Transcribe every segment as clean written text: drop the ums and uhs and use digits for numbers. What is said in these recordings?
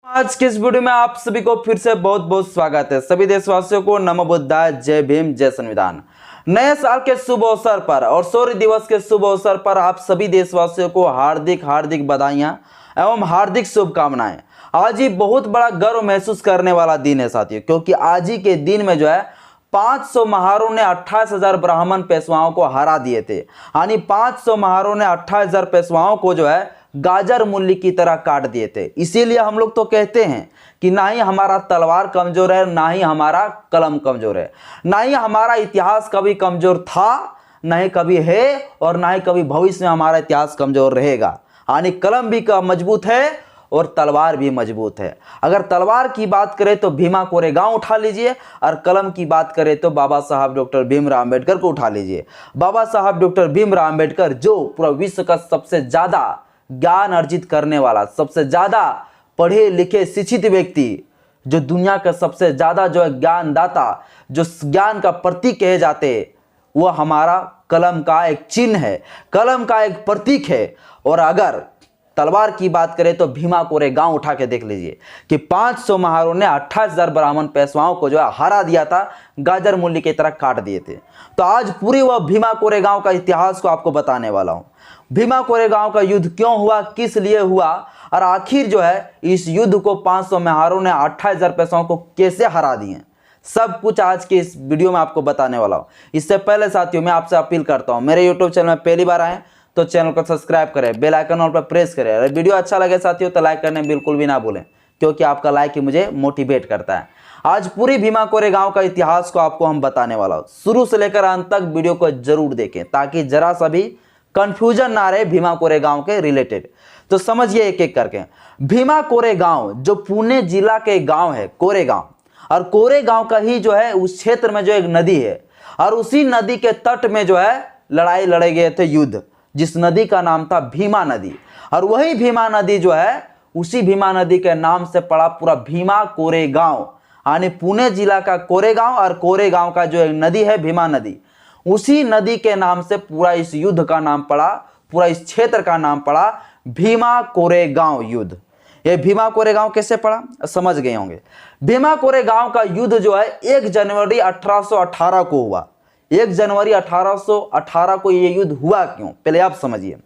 आज के इस वीडियो में आप सभी को फिर से बहुत बहुत स्वागत है। सभी देशवासियों को नमो बुद्धाय, जय भीम, जय संविधान। नए साल के शुभ अवसर पर और शौर्य दिवस के शुभ अवसर पर आप सभी देशवासियों को हार्दिक हार्दिक बधाइयां एवं हार्दिक शुभकामनाएं। आज ही बहुत बड़ा गर्व महसूस करने वाला दिन है साथियों, क्योंकि आज ही के दिन में जो है 500 महारों ने 28,000 ब्राह्मण पेशवाओं को हरा दिए थे। यानी 500 महारों ने 28,000 पेशवाओं को जो है गाजर मूली की तरह काट दिए थे। इसीलिए हम लोग तो कहते हैं कि ना ही हमारा तलवार कमजोर है, ना ही हमारा कलम कमजोर है, ना ही हमारा इतिहास कभी कमजोर था, ना ही कभी है और ना ही कभी भविष्य में हमारा इतिहास कमजोर रहेगा। यानी कलम भी मजबूत है और तलवार भी मजबूत है। अगर तलवार की बात करें तो भीमा कोरेगांव उठा लीजिए, और कलम की बात करें तो बाबा साहब डॉक्टर भीमराव अंबेडकर को उठा लीजिए। बाबा साहब डॉक्टर भीमराव अंबेडकर जो पूरा विश्व का सबसे ज्यादा ज्ञान अर्जित करने वाला, सबसे ज्यादा पढ़े लिखे शिक्षित व्यक्ति, जो दुनिया का सबसे ज्यादा जो है ज्ञानदाता, जो ज्ञान का प्रतीक कहे जाते, वो हमारा कलम का एक चिन्ह है, कलम का एक प्रतीक है। और अगर तलवार की बात करें तो भीमा कोरेगांव उठा के देख लीजिए कि 500 महारों ने 28,000 ब्राह्मण पेशवाओं को जो है हरा दिया था, गाजर मूली की तरह काट दिए थे। तो आज पूरी वह भीमा कोरेगांव का इतिहास को आपको बताने वाला हूं। भीमा कोरेगांव का युद्ध क्यों हुआ, किस लिए हुआ, और आखिर जो है इस युद्ध को 500 महारों ने 28,000 पेशवाओं को कैसे हरा दिए, सब कुछ आज के इस वीडियो में आपको बताने वाला हूं। इससे पहले साथियों मैं आपसे अपील करता हूं, मेरे यूट्यूब चैनल में पहली बार आए तो चैनल को सब्सक्राइब करें, बेल आइकन ऑल पर प्रेस करें। अगर वीडियो अच्छा लगे साथियों तो लाइक करने बिल्कुल भी ना भूलें, क्योंकि आपका लाइक ही मुझे मोटिवेट करता है। आज पूरी भीमा कोरेगांव का इतिहास को आपको हम बताने वाला हूं। शुरू से लेकर अंत तक वीडियो को जरूर देखें, ताकि जरा सा भी कंफ्यूजन ना रहे भीमा कोरेगांव के रिलेटेड। तो समझिए एक एक करके। भीमा कोरेगांव जो पुणे जिला के गांव है कोरेगांव, और कोरेगांव का ही जो है उस क्षेत्र में जो एक नदी है, और उसी नदी के तट में जो है लड़ाई लड़े गए थे, युद्ध, जिस नदी का नाम था भीमा नदी। और वही भीमा नदी जो है उसी भीमा नदी के नाम से पड़ा पूरा भीमा कोरेगांव। यानी पुणे जिला का कोरेगांव और कोरेगांव का जो एक नदी है भीमा नदी, उसी नदी के नाम से पूरा इस युद्ध का नाम पड़ा, पूरा इस क्षेत्र का नाम पड़ा भीमा कोरेगांव युद्ध। ये भीमा कोरेगांव कैसे पड़ा समझ गए होंगे। भीमा कोरेगांव का युद्ध जो है 1 जनवरी 1818 को हुआ। 1 जनवरी 1818 को ये युद्ध हुआ क्यों, पहले आप समझिए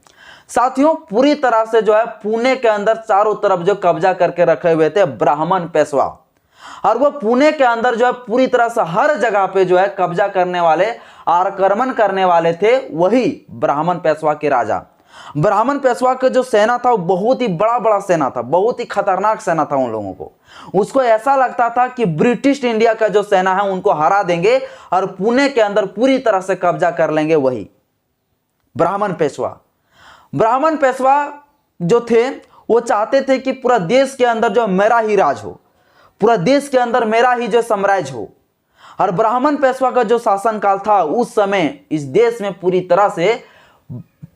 साथियों। पूरी तरह से जो है पुणे के अंदर चारों तरफ जो कब्जा करके रखे हुए थे ब्राह्मण पेशवा, और वो पुणे के अंदर जो है पूरी तरह से हर जगह पे जो है कब्जा करने वाले, आक्रमण करने वाले थे वही ब्राह्मण पेशवा के राजा। ब्राह्मण पेशवा का जो सेना था वो बहुत ही बड़ा सेना था, बहुत ही खतरनाक सेना था उन लोगों को। उसको ऐसा लगता था कि ब्रिटिश इंडिया का जो सेना है उनको हरा देंगे और पुणे के अंदर पूरी तरह से कब्जा कर लेंगे वही ब्राह्मण पेशवा। ब्राह्मण पेशवा जो थे वो चाहते थे कि पूरा देश के अंदर जो मेरा ही राज हो, पूरा देश के अंदर मेरा ही जो साम्राज्य हो। और ब्राह्मण पेशवा का जो शासनकाल था उस समय इस देश में पूरी तरह से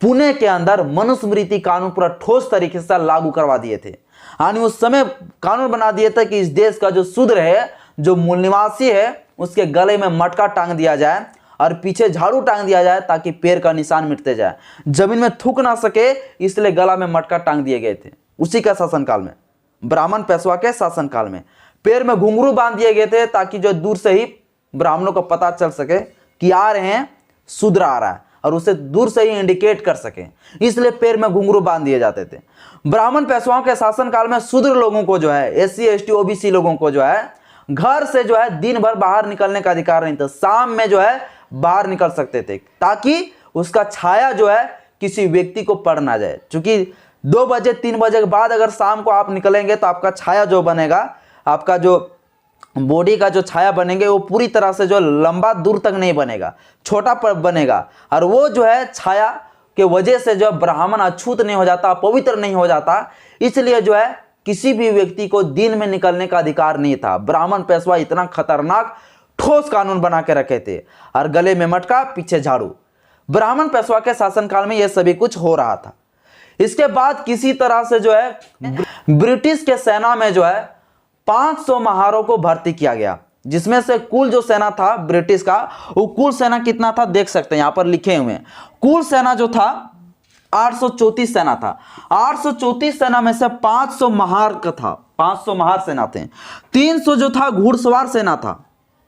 पुणे के अंदर मनुस्मृति कानून पूरा ठोस तरीके से लागू करवा दिए थे। यानी उस समय कानून बना दिए थे कि इस देश का जो शूद्र है, जो मूल निवासी है, उसके गले में मटका टांग दिया जाए और पीछे झाड़ू टांग दिया जाए, ताकि पैर का निशान मिटते जाए, जमीन में थूक ना सके, इसलिए गला में मटका टांग दिए गए थे। उसी का शासनकाल में, ब्राह्मण पेशवा के शासनकाल में पैर में घुंघरू बांध दिए गए थे, ताकि जो दूर से ही ब्राह्मणों को पता चल सके कि आ रहे हैं, शूद्र आ रहा है, और उसे दूर से ही इंडिकेट कर सके, इसलिए पैर में घुंघरू बांध दिए जाते थे। ब्राह्मण पेशवाओं के शासनकाल में शूद्र लोगों को जो है, SC ST OBC लोगों को जो है घर से जो है दिन भर बाहर निकलने का अधिकार नहीं था। शाम में जो है बाहर निकल सकते थे, ताकि उसका छाया जो है किसी व्यक्ति को पड़ ना जाए। क्योंकि 2 बजे 3 बजे के बाद अगर शाम को आप निकलेंगे तो आपका छाया जो बनेगा, आपका जो बॉडी का जो छाया बनेंगे वो पूरी तरह से जो लंबा दूर तक नहीं बनेगा, छोटा पर बनेगा। और वो जो है छाया के वजह से जो ब्राह्मण अछूत नहीं हो जाता, पवित्र नहीं हो जाता, इसलिए जो है किसी भी व्यक्ति को दिन में निकलने का अधिकार नहीं था। ब्राह्मण पेशवा इतना खतरनाक ठोस कानून बना के रखे थे, और गले में मटका, पीछे झाड़ू। ब्राह्मण पेशवा के शासनकाल में यह सभी कुछ हो रहा था। इसके बाद किसी तरह से जो है ब्रिटिश के सेना में जो है 500 महारों को भर्ती किया गया, जिसमें से कुल जो सेना था ब्रिटिश का, वो कुल सेना कितना था देख सकते हैं, यहां पर लिखे हुए हैं। कुल सेना जो था 834 सेना था। 834 सेना में से 500 महार का था, 500 महार सेना थे। 300 जो था घुड़सवार सेना था,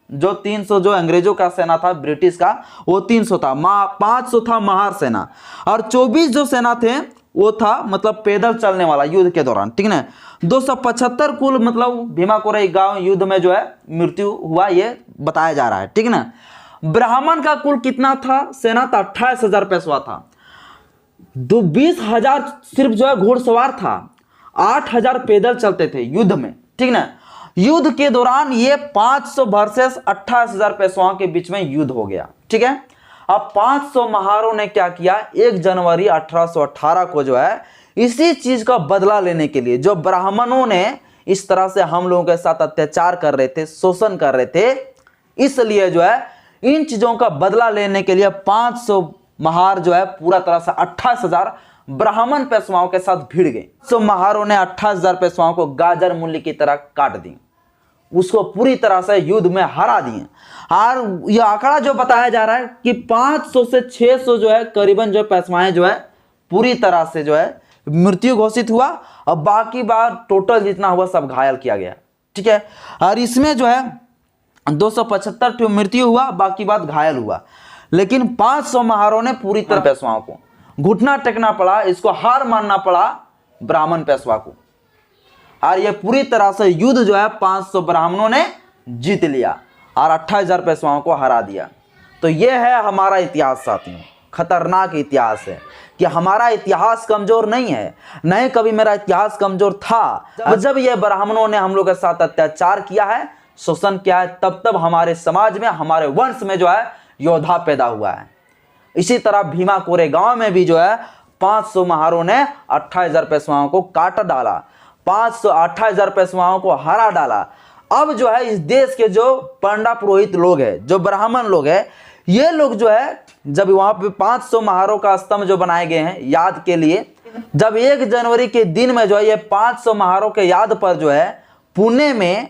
जो 300 जो अंग्रेजों का सेना था ब्रिटिश का, वो 300 था। 500 था महार सेना, और 24 जो सेना थे वो था मतलब पैदल चलने वाला युद्ध के दौरान, ठीक ना। 275 कुल मतलब भीमा कोरेगांव गांव युद्ध में जो है मृत्यु हुआ, ये बताया जा रहा है, ठीक ना। ब्राह्मण का कुल कितना था सेना था, 28,000 पेशवा था। 20,000 सिर्फ जो है घुड़सवार था, 8,000 पैदल चलते थे युद्ध में, ठीक ना। युद्ध के दौरान ये 500 वर्सेस 28,000 पेशवाओं के बीच में युद्ध हो गया, ठीक है। अब 500 महारों ने क्या किया, 1 जनवरी 1818 को जो है इसी चीज का बदला लेने के लिए, जो ब्राह्मणों ने इस तरह से हम लोगों के साथ अत्याचार कर रहे थे, शोषण कर रहे थे, इसलिए जो है इन चीजों का बदला लेने के लिए 500 महार जो है पूरा तरह से 28,000 ब्राह्मण पेशवाओं के साथ भिड़ गए। तो महारों ने 28,000 पेशवाओं को गाजर मूली की तरह काट दी, उसको पूरी तरह से युद्ध में हरा दिए। और यह आंकड़ा जो बताया जा रहा है कि 500 से 600 जो है करीबन जो पेशवाएं जो है पूरी तरह से जो है मृत्यु घोषित हुआ, और बाकी बार टोटल जितना हुआ सब घायल किया गया, ठीक है। और इसमें जो है 275 मृत्यु हुआ, बाकी बात घायल हुआ। लेकिन 500 महारों ने पूरी तरह पेशवाओं को घुटना टेकना पड़ा, इसको हार मानना पड़ा ब्राह्मण पेशवा को, और ये पूरी तरह से युद्ध जो है 500 ब्राह्मणों ने जीत लिया और 28,000 पेशवाओं को हरा दिया। तो ये है हमारा इतिहास साथियों, खतरनाक इतिहास है कि हमारा इतिहास कमजोर नहीं है, नहीं कभी मेरा इतिहास कमजोर था। जब ये ब्राह्मणों ने हम लोग के साथ अत्याचार किया है, शोषण किया है, तब हमारे समाज में, हमारे वंश में जो है योद्धा पैदा हुआ है। इसी तरह भीमा कोरेगांव में भी जो है 500 महारों ने 28,000 पेशवाओं को काट डाला, 28,000 पेशवाओं को हरा डाला। अब जो है इस देश के जो पंडा पुरोहित लोग हैं, जो ब्राह्मण लोग हैं, ये लोग जो है जब वहां पे 500 महारों का स्तंभ जो बनाए गए हैं याद के लिए, जब 1 जनवरी के दिन में जो है ये 500 महारों के याद पर जो है पुणे में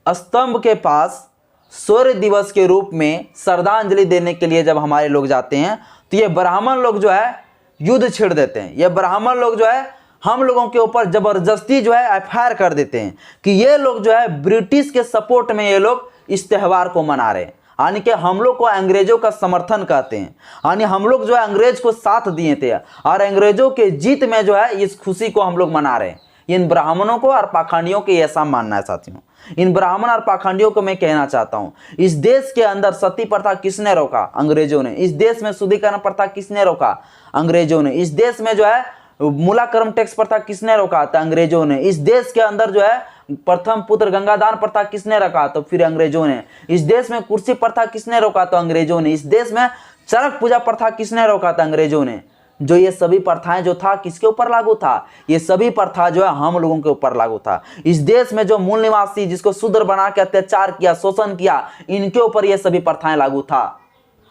स्तंभ के पास शौर्य दिवस के रूप में श्रद्धांजलि देने के लिए जब हमारे लोग जाते हैं, तो ये ब्राह्मण लोग जो है युद्ध छेड़ देते हैं। ये ब्राह्मण लोग जो है हम लोगों के ऊपर जबरदस्ती जो है एफआईआर कर देते हैं कि ये लोग जो है ब्रिटिश के सपोर्ट में ये लोग इस त्यौहार को मना रहे हैं, यानी कि हम लोग को अंग्रेजों का समर्थन करते हैं, यानी हम लोग जो है अंग्रेज को साथ दिए थे और अंग्रेजों के जीत में जो है इस खुशी को हम लोग मना रहे हैं। इन ब्राह्मणों को और पाखंडियों के ऐसा मानना है साथियों। इन ब्राह्मण और पाखंडियों को मैं कहना चाहता हूं, इस देश के अंदर सती प्रथा किसने रोका? अंग्रेजों ने। इस देश में शुद्धिकरण प्रथा किसने रोका? अंग्रेजों ने। इस देश में जो है मूलाक्रम टैक्स प्रथा किसने रोका? था अंग्रेजों ने। इस देश के अंदर जो है प्रथम पुत्र गंगादान प्रथा किसने रखा? तो फिर अंग्रेजों ने। इस देश में कुर्सी प्रथा किसने रोका? तो अंग्रेजों ने। इस देश में चरक पूजा प्रथा किसने रोका? था अंग्रेजों ने। जो ये सभी प्रथाएं जो था किसके ऊपर लागू था? ये सभी प्रथा जो है हम लोगों के ऊपर लागू था। इस देश में जो मूल निवासी जिसको शूद्र बना के अत्याचार किया, शोषण किया, इनके ऊपर ये सभी प्रथाएं लागू था।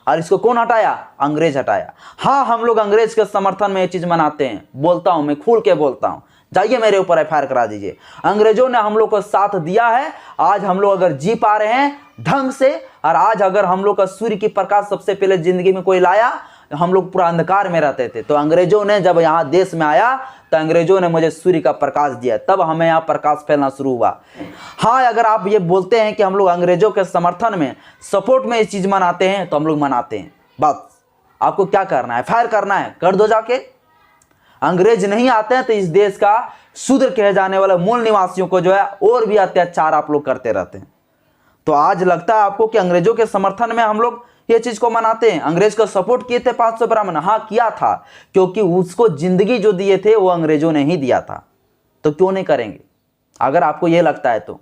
और इसको कौन हटाया? अंग्रेज हटाया। हाँ, हम लोग अंग्रेज के समर्थन में ये चीज मनाते हैं, बोलता हूं मैं, खुल के बोलता हूं। जाइए मेरे ऊपर एफआईआर करा दीजिए। अंग्रेजों ने हम लोग को साथ दिया है, आज हम लोग अगर जी पा रहे हैं ढंग से, और आज अगर हम लोग का सूर्य की प्रकाश सबसे पहले जिंदगी में कोई लाया, हम लोग पूरा अंधकार में रहते थे, तो अंग्रेजों ने जब यहाँ देश में आया तो अंग्रेजों ने मुझे सूर्य का प्रकाश दिया, तब हमें यहाँ प्रकाश फैलना शुरू हुआ। हाँ, अगर आप ये बोलते हैं कि हम लोग अंग्रेजों के समर्थन में, सपोर्ट में इस चीज मनाते हैं, तो हम लोग मनाते हैं। बस आपको क्या करना है? एफआईआर करना है, कर दो जाके। अंग्रेज नहीं आते हैं तो इस देश का शूद्र कहे जाने वाले मूल निवासियों को जो है और भी अत्याचार आप लोग करते रहते हैं। तो आज लगता है आपको कि अंग्रेजों के समर्थन में हम लोग ये चीज को मनाते हैं? अंग्रेज को सपोर्ट किए थे 500 ब्राह्मण? हाँ किया था, क्योंकि उसको जिंदगी जो दिए थे वो अंग्रेजों ने ही दिया था। तो क्यों नहीं करेंगे अगर आपको ये लगता है तो।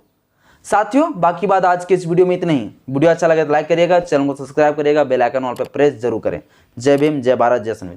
साथियों, बाकी बात आज के इस वीडियो में इतना ही। वीडियो अच्छा लगे तो लाइक करिएगा, चैनल को सब्सक्राइब करिएगा, बेल आइकन ऑल पे प्रेस जरूर करें। जय भीम, जय भारत, जय संविधान।